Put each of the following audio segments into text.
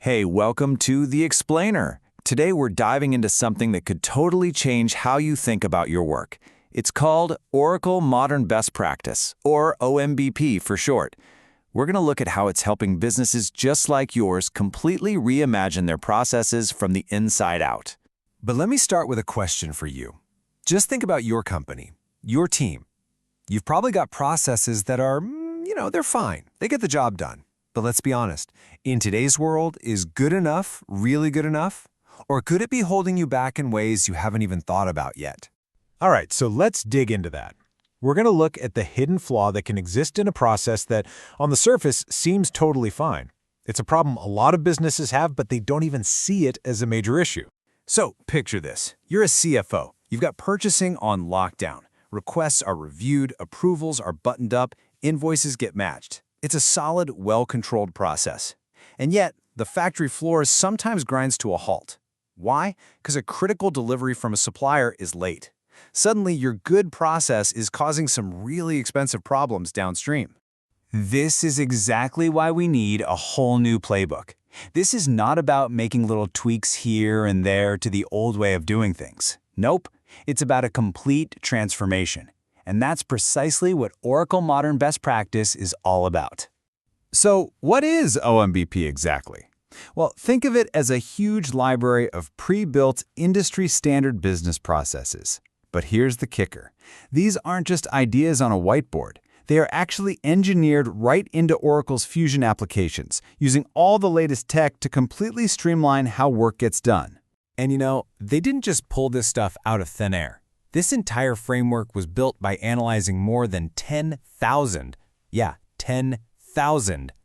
Hey, welcome to The Explainer. Today we're diving into something that could totally change how you think about your work. It's called Oracle Modern Best Practice, or OMBP for short. We're going to look at how it's helping businesses just like yours completely reimagine their processes from the inside out. But let me start with a question for you. Just think about your company, your team. You've probably got processes that are, they're fine. They get the job done. But let's be honest, in today's world, is good enough really good enough? Or could it be holding you back in ways you haven't even thought about yet? All right, so let's dig into that. We're going to look at the hidden flaw that can exist in a process that, on the surface, seems totally fine. It's a problem a lot of businesses have, but they don't even see it as a major issue. So, picture this. You're a CFO. You've got purchasing on lockdown. Requests are reviewed, approvals are buttoned up, invoices get matched. It's a solid, well-controlled process. And yet, the factory floor sometimes grinds to a halt. Why? Because a critical delivery from a supplier is late. Suddenly, your good process is causing some really expensive problems downstream. This is exactly why we need a whole new playbook. This is not about making little tweaks here and there to the old way of doing things. Nope, it's about a complete transformation. And that's precisely what Oracle Modern Best Practice is all about. So, what is OMBP exactly? Well, think of it as a huge library of pre-built industry-standard business processes. But here's the kicker. These aren't just ideas on a whiteboard. They are actually engineered right into Oracle's Fusion applications, using all the latest tech to completely streamline how work gets done. And they didn't just pull this stuff out of thin air. This entire framework was built by analyzing more than 10,000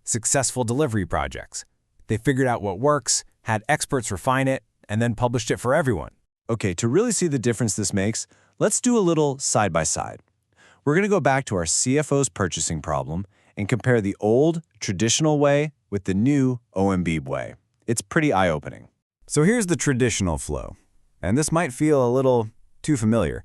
successful delivery projects. They figured out what works, had experts refine it, and then published it for everyone. Okay, to really see the difference this makes, let's do a little side-by-side. We're going to go back to our CFO's purchasing problem and compare the old, traditional way with the new OMB way. It's pretty eye-opening. So here's the traditional flow, and this might feel a little too familiar.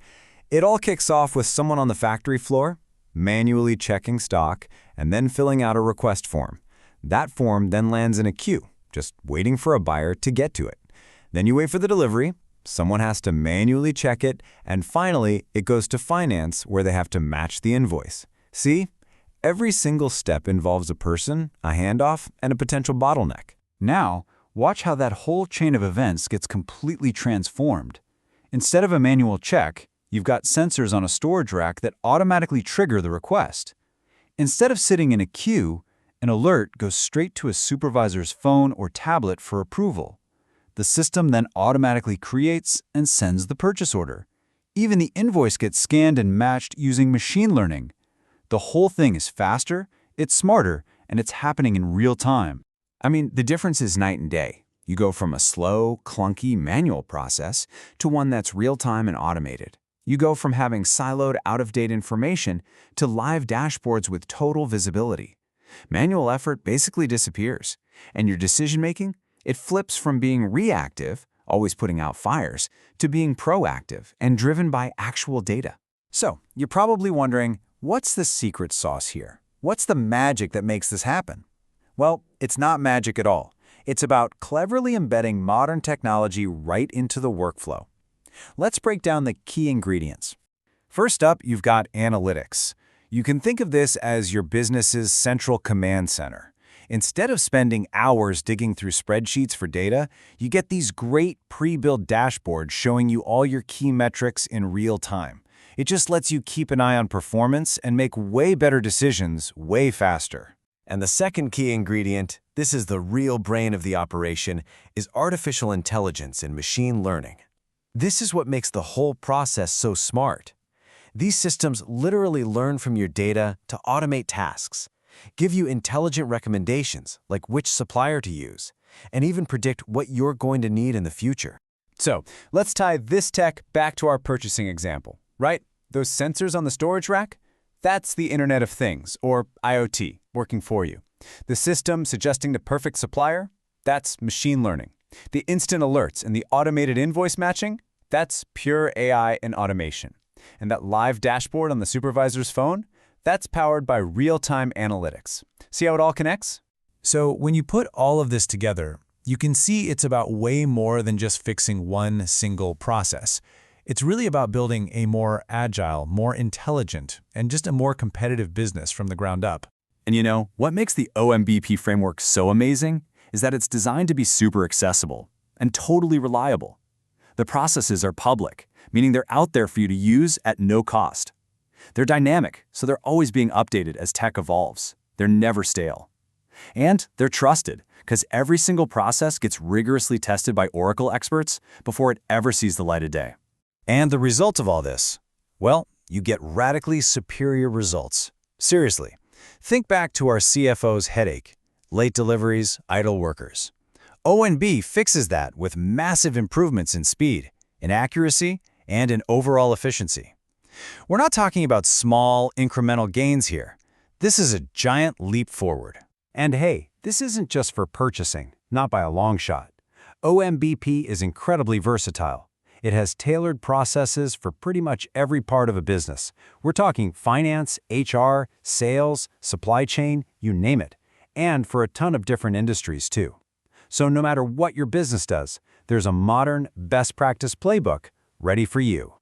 It all kicks off with someone on the factory floor, manually checking stock, and then filling out a request form. That form then lands in a queue, just waiting for a buyer to get to it. Then you wait for the delivery, someone has to manually check it, and finally, it goes to finance where they have to match the invoice. See? Every single step involves a person, a handoff, and a potential bottleneck. Now, watch how that whole chain of events gets completely transformed. Instead of a manual check, you've got sensors on a storage rack that automatically trigger the request. Instead of sitting in a queue, an alert goes straight to a supervisor's phone or tablet for approval. The system then automatically creates and sends the purchase order. Even the invoice gets scanned and matched using machine learning. The whole thing is faster, it's smarter, and it's happening in real time. I mean, the difference is night and day. You go from a slow, clunky manual process to one that's real-time and automated. You go from having siloed, out-of-date information to live dashboards with total visibility. Manual effort basically disappears, and your decision-making, it flips from being reactive, always putting out fires, to being proactive and driven by actual data. So, you're probably wondering, what's the secret sauce here? What's the magic that makes this happen? Well, it's not magic at all. It's about cleverly embedding modern technology right into the workflow. Let's break down the key ingredients. First up, you've got analytics. You can think of this as your business's central command center. Instead of spending hours digging through spreadsheets for data, you get these great pre-built dashboards showing you all your key metrics in real time. It just lets you keep an eye on performance and make way better decisions way faster. And the second key ingredient, this is the real brain of the operation, is artificial intelligence and machine learning. This is what makes the whole process so smart. These systems literally learn from your data to automate tasks, give you intelligent recommendations like which supplier to use, and even predict what you're going to need in the future. So, let's tie this tech back to our purchasing example, right? Those sensors on the storage rack? That's the Internet of Things, or IoT, working for you. The system suggesting the perfect supplier? That's machine learning. The instant alerts and the automated invoice matching? That's pure AI and automation. And that live dashboard on the supervisor's phone? That's powered by real-time analytics. See how it all connects? So when you put all of this together, you can see it's about way more than just fixing one single process. It's really about building a more agile, more intelligent, and just a more competitive business from the ground up. And you know, what makes the OMBP framework so amazing is that it's designed to be super accessible and totally reliable. The processes are public, meaning they're out there for you to use at no cost. They're dynamic, so they're always being updated as tech evolves. They're never stale. And they're trusted, because every single process gets rigorously tested by Oracle experts before it ever sees the light of day. And the result of all this? Well, you get radically superior results. Seriously, think back to our CFO's headache: late deliveries, idle workers. ONB fixes that with massive improvements in speed, in accuracy, and in overall efficiency. We're not talking about small, incremental gains here. This is a giant leap forward. And hey, this isn't just for purchasing, not by a long shot. OMBP is incredibly versatile. It has tailored processes for pretty much every part of a business. We're talking finance, HR, sales, supply chain, you name it. And for a ton of different industries too. So no matter what your business does, there's a modern, best practice playbook ready for you.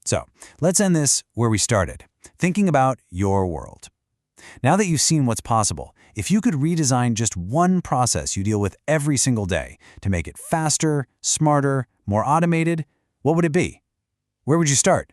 So let's end this where we started, thinking about your world. Now that you've seen what's possible, if you could redesign just one process you deal with every single day to make it faster, smarter, more automated, what would it be? Where would you start?